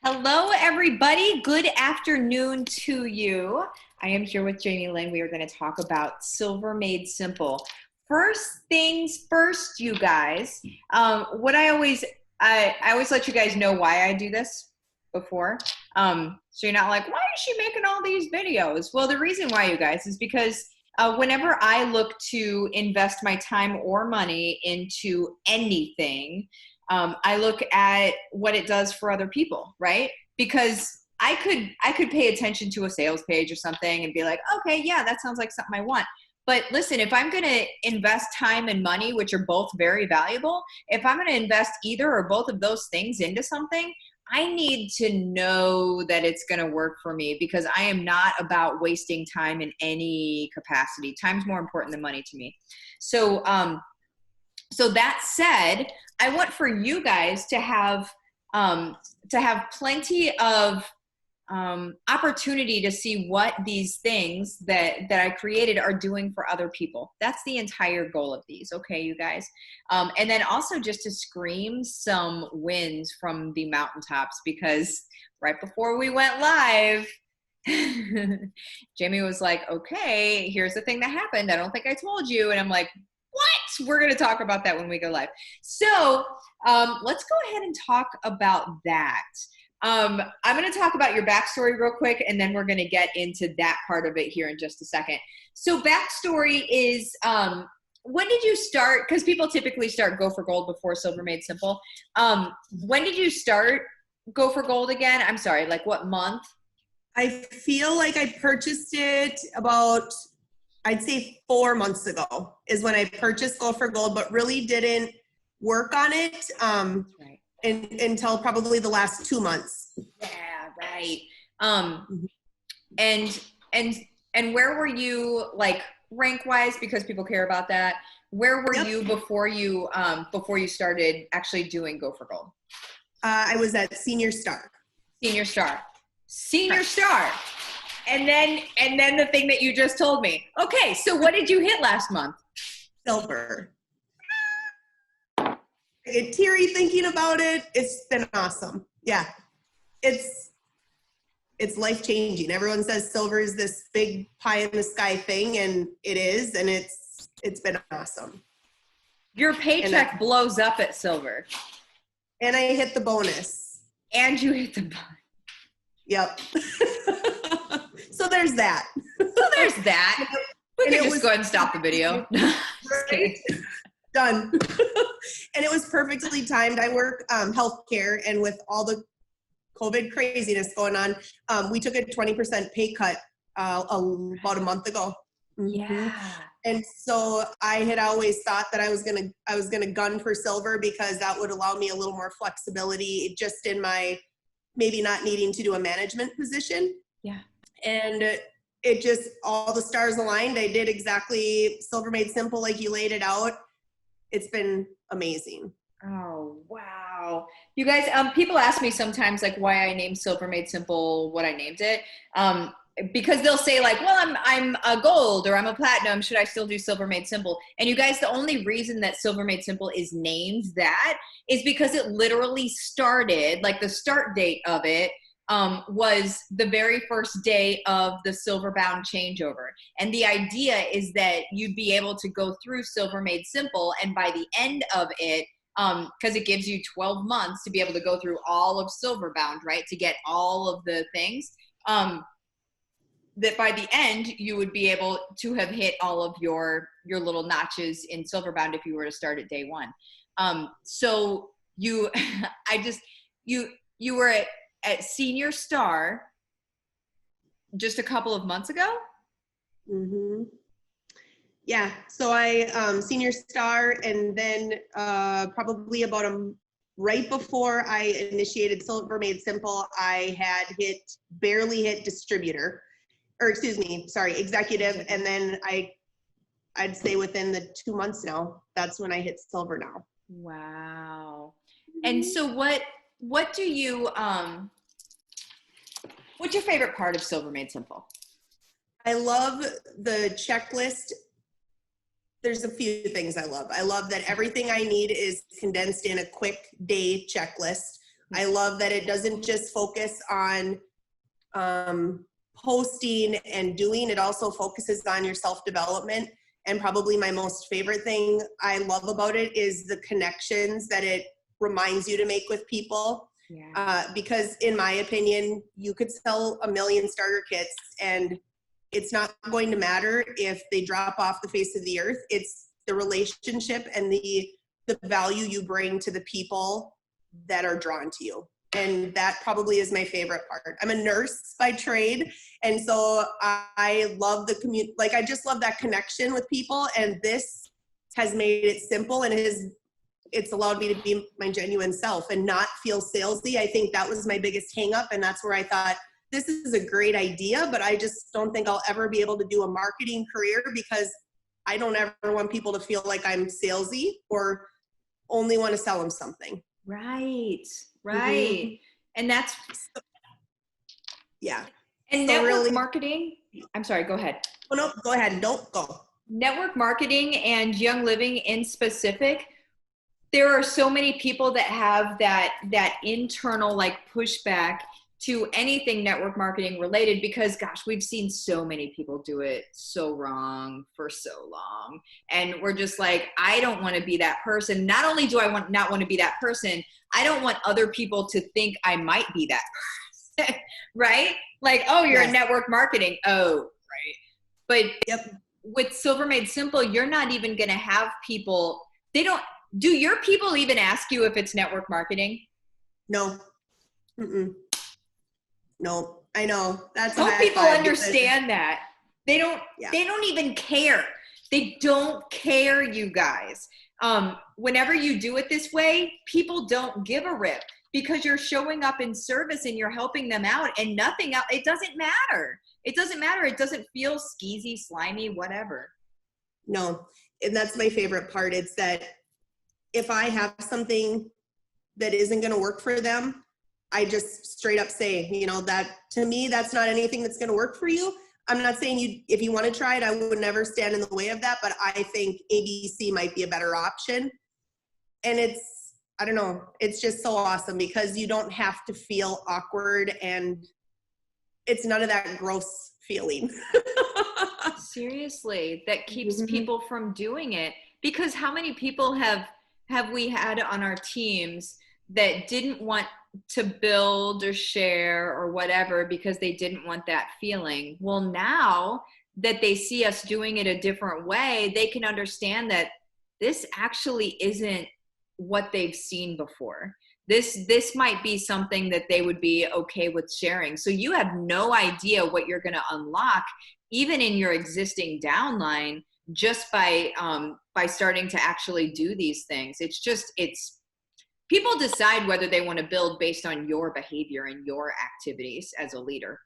Hello, everybody. Good afternoon to you. I am here with Jamie-Lynn. We are going to talk about Silver Made Simple. First things first, you guys. I always let you guys know why I do this before. So you're not like, why is she making all these videos? Well, the reason why, you guys, is because whenever I look to invest my time or money into anything, I look at what it does for other people, right? Because I could pay attention to a sales page or something and be like, okay, yeah, that sounds like something I want. But listen, if I'm going to invest time and money, which are both very valuable, if I'm going to invest either or both of those things into something, I need to know that it's going to work for me, because I am not about wasting time in any capacity. Time's more important than money to me. So that said, I want for you guys to have plenty of opportunity to see what these things that I created are doing for other people. That's the entire goal of these. Okay, you guys. And then also just to scream some wins from the mountaintops, because right before we went live, Jamie was like, okay, here's the thing that happened. I don't think I told you. And I'm like, what? We're going to talk about that when we go live. So let's go ahead and talk about that. I'm going to talk about your backstory real quick, and then we're going to get into that part of it here in just a second. So backstory is, when did you start? Because people typically start Go for Gold before Silver Made Simple. When did you start Go for Gold again? I'm sorry, like what month? I feel like I purchased it about, I'd say 4 months ago is when I purchased Go for Gold, but really didn't work on it Right. until probably the last 2 months. Yeah, right. And where were you, like, rank wise, because people care about that? Where were you before you started actually doing Go for Gold? I was at Senior Star. Senior Star. And then the thing that you just told me. Okay, so what did you hit last month? Silver. I get teary thinking about it. It's been awesome. Yeah. It's life-changing. Everyone says silver is this big pie in the sky thing, and it is, and it's been awesome. Your paycheck blows up at silver. And I hit the bonus. And you hit the bonus. Yep. So there's that. We can just go ahead and stop the video. Right? Done. And it was perfectly timed. I work healthcare, and with all the COVID craziness going on, we took a 20% pay cut about a month ago. Yeah. And so I had always thought that I was gonna gun for silver, because that would allow me a little more flexibility just in my maybe not needing to do a management position. Yeah. And it just, all the stars aligned. I did exactly Silver Made Simple like you laid it out. It's been amazing. Oh, wow. You guys, people ask me sometimes, like, why I named Silver Made Simple what I named it. Because they'll say, like, well, I'm a gold or I'm a platinum. Should I still do Silver Made Simple? And you guys, the only reason that Silver Made Simple is named that is because it literally started, like, the start date of it was the very first day of the silver bound changeover. And the idea is that you'd be able to go through Silver Made Simple, and by the end of it, because it gives you 12 months to be able to go through all of silver bound, right, to get all of the things, that by the end you would be able to have hit all of your little notches in silver bound if you were to start at day one. So you you were at Senior Star just a couple of months ago? Mm-hmm. Yeah, so I Senior Star, and then probably about right before I initiated Silver Made Simple, I had barely hit distributor, or excuse me, sorry, executive, and then I'd say within the 2 months now, that's when I hit silver now. Wow. And so what do you what's your favorite part of Silver Made Simple? I love the checklist. There's a few things I love. I love that everything I need is condensed in a quick day checklist. I love that it doesn't just focus on posting and doing, it also focuses on your self-development. And probably my most favorite thing I love about it is the connections that it reminds you to make with people. Yeah. Because in my opinion, you could sell 1 million starter kits and it's not going to matter if they drop off the face of the earth. It's the relationship and the value you bring to the people that are drawn to you. And that probably is my favorite part. I'm a nurse by trade. And so I love the community. Like, I just love that connection with people. And this has made it simple and it's allowed me to be my genuine self and not feel salesy. I think that was my biggest hang up. And that's where I thought, this is a great idea, but I just don't think I'll ever be able to do a marketing career because I don't ever want people to feel like I'm salesy or only want to sell them something. Right. Mm-hmm. And that's, yeah. and so network really, marketing, I'm sorry, go ahead. Oh, no, go ahead. Don't go. Network marketing and Young Living in specific, there are so many people that have that internal like pushback to anything network marketing related because gosh, we've seen so many people do it so wrong for so long. And we're just like, I don't want to be that person. Not only do I not want to be that person, I don't want other people to think I might be that person. Right? Like, oh, you're in network marketing. Oh, right. But with Silver Made Simple, you're not even going to have people, do your people even ask you if it's network marketing? No. Mm-mm. No, I know. That's Hope people understand that. They don't even care. They don't care, you guys. Whenever you do it this way, people don't give a rip because you're showing up in service and you're helping them out and nothing else. It doesn't matter. It doesn't matter. It doesn't feel skeezy, slimy, whatever. No, and that's my favorite part. It's that if I have something that isn't going to work for them, I just straight up say, that to me, that's not anything that's going to work for you. I'm not saying if you want to try it, I would never stand in the way of that, but I think ABC might be a better option. And I don't know, it's just so awesome because you don't have to feel awkward and it's none of that gross feeling. Seriously, that keeps people from doing it because how many people have we had on our teams that didn't want to build or share or whatever because they didn't want that feeling. Well, now that they see us doing it a different way, they can understand that this actually isn't what they've seen before. This might be something that they would be okay with sharing. So you have no idea what you're going to unlock, even in your existing downline, just by starting to actually do these things. It's people decide whether they want to build based on your behavior and your activities as a leader.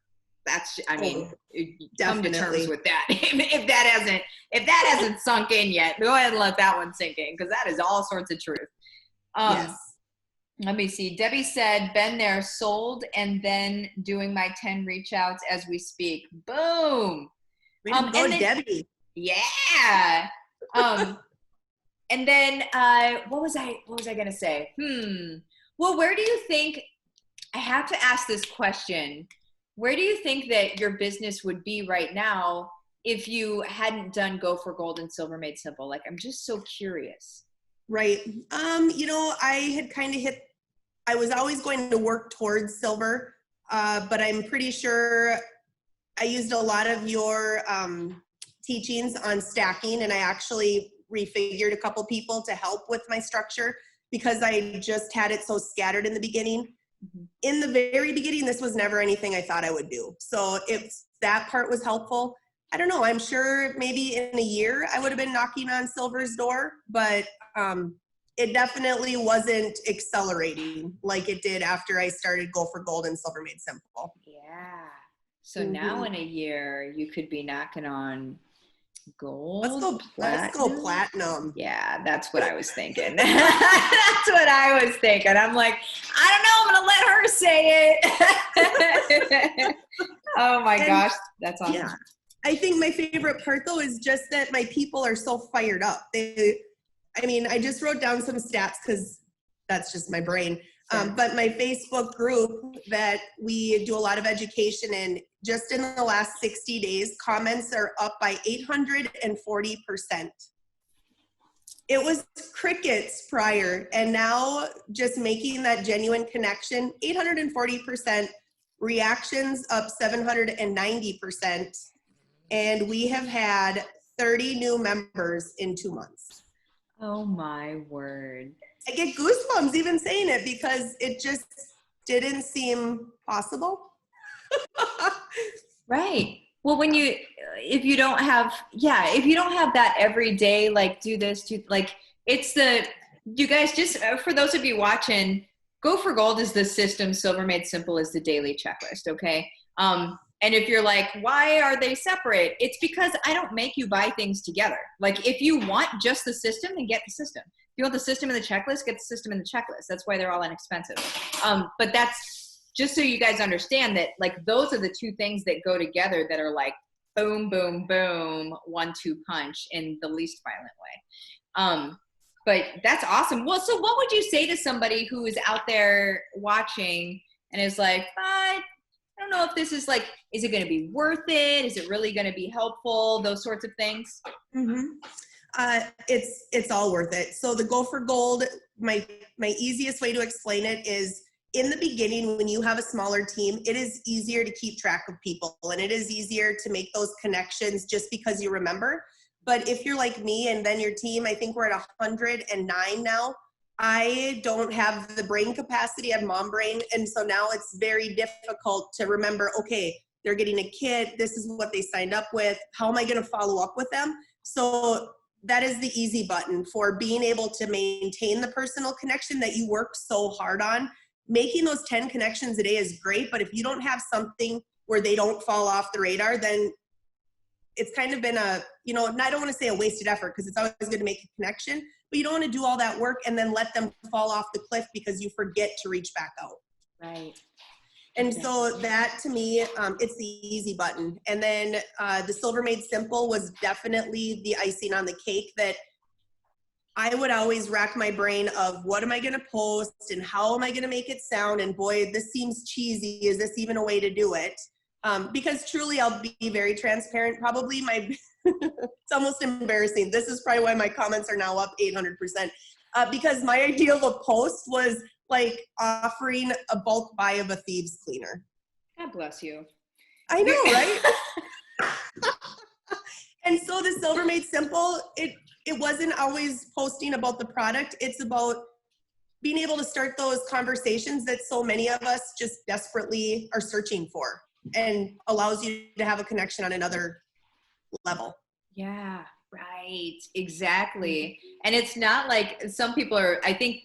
Come to terms with that. if that hasn't sunk in yet, go ahead and let that one sink in because that is all sorts of truth. Yes. Let me see. Debbie said, been there, sold, and then doing my 10 reach outs as we speak. Boom. Debbie. Yeah. And then what was I going to say? Well, where do you think, I have to ask this question. Where do you think that your business would be right now if you hadn't done Go for Gold and Silver Made Simple? Like, I'm just so curious. Right. I had kind of I was always going to work towards silver, but I'm pretty sure I used a lot of your teachings on stacking, and I actually refigured a couple people to help with my structure because I just had it so scattered in the beginning. In the very beginning, this was never anything I thought I would do. So if that part was helpful, I don't know, I'm sure maybe in a year I would have been knocking on silver's door, but it definitely wasn't accelerating like it did after I started Go for Gold and Silver Made Simple. Yeah. So now in a year, you could be knocking on gold. Let's go platinum. Yeah, that's what I was thinking. That's what I was thinking. I'm like, I don't know. I'm going to let her say it. Oh my gosh. That's awesome. Yeah. I think my favorite part though is just that my people are so fired up. I just wrote down some stats because that's just my brain. But my Facebook group that we do a lot of education in, just in the last 60 days, comments are up by 840%. It was crickets prior, and now just making that genuine connection, 840%, reactions up 790%, and we have had 30 new members in 2 months. Oh my word. I get goosebumps even saying it because it just didn't seem possible. Right. Well, if you don't have that every day, like you guys, just for those of you watching, Go for Gold is the system. Silver Made Simple is the daily checklist. Okay. And if you're like, why are they separate? It's because I don't make you buy things together. Like if you want just the system, then get the system. If you want the system and the checklist, get the system and the checklist. That's why they're all inexpensive. But that's just so you guys understand that like those are the two things that go together that are like boom, boom, boom, 1-2 punch in the least violent way. But that's awesome. Well, so what would you say to somebody who is out there watching and is like, I don't know if this is like, is it going to be worth it? Is it really going to be helpful? Those sorts of things. Mm-hmm. It's all worth it. So the Go for Gold, my easiest way to explain it is in the beginning, when you have a smaller team, it is easier to keep track of people and it is easier to make those connections just because you remember. But if you're like me and then your team, I think we're at 109 now. I don't have the brain capacity, I have mom brain. And so now it's very difficult to remember, okay, they're getting a kit. This is what they signed up with. How am I going to follow up with them? So that is the easy button for being able to maintain the personal connection that you work so hard on. Making those 10 connections a day is great, but if you don't have something where they don't fall off the radar, then it's kind of been I don't want to say a wasted effort because it's always good to make a connection, but you don't want to do all that work and then let them fall off the cliff because you forget to reach back out. Right. And so that to me, it's the easy button. And then the Silver Made Simple was definitely the icing on the cake that I would always rack my brain of what am I going to post and how am I going to make it sound? And boy, this seems cheesy. Is this even a way to do it? Because truly I'll be very transparent. Probably it's almost embarrassing. This is probably why my comments are now up 800%. Because my idea of a post was like offering a bulk buy of a thieves cleaner. God bless you. I know, right? And so the Silver Made Simple, it wasn't always posting about the product. It's about being able to start those conversations that so many of us just desperately are searching for and allows you to have a connection on another level. Yeah, right. Exactly. And it's not like some people are, I think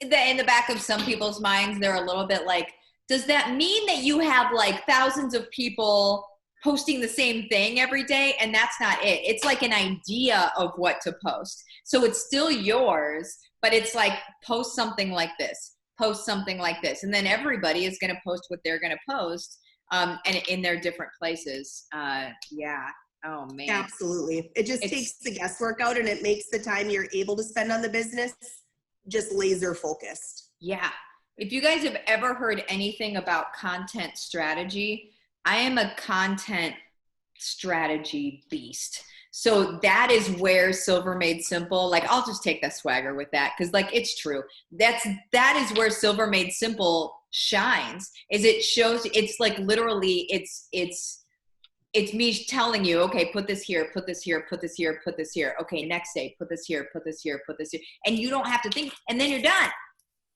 that in the back of some people's minds, they're a little bit like, does that mean that you have like thousands of people posting the same thing every day? And that's not it. It's like an idea of what to post. So it's still yours, but it's like post something like this, post something like this. And then everybody is going to post what they're going to post and in their different places. Yeah. Oh man. Absolutely. It just takes the guesswork out and it makes the time you're able to spend on the business just laser focused. Yeah. If you guys have ever heard anything about content strategy, I am a content strategy beast. So that is where Silver Made Simple, like I'll just take that swagger with that because like it's true. That is where Silver Made Simple shines. Is it shows it's like literally it's me telling you, okay, put this here, put this here, put this here, put this here. Okay, next day, put this here, put this here, put this here. And you don't have to think, and then you're done.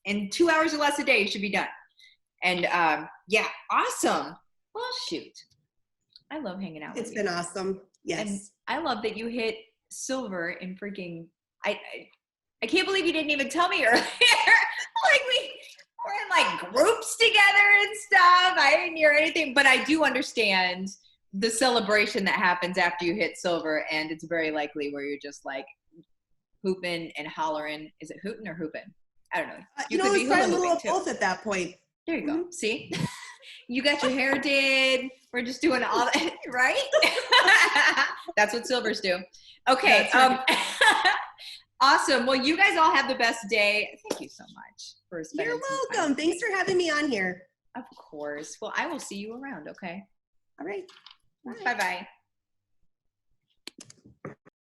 And 2 hours or less a day, you should be done. And yeah, awesome. Well, shoot. I love hanging out with you. It's been awesome. Yes. And I love that you hit silver in freaking, I can't believe you didn't even tell me earlier. Like we're in like groups together and stuff. I didn't hear anything, but I do understand the celebration that happens after you hit silver, and it's very likely where you're just like hooping and hollering. Is it hooting or hooping? I don't know. It's probably a little of both at that point. There you go. See? You got your hair did. We're just doing all that, right? That's what silvers do. Okay. Awesome. Well, you guys all have the best day. Thank you so much for spending You're some time. welcome. Thanks for having me on here. Of course. Well, I will see you around, okay? All right. Bye-bye.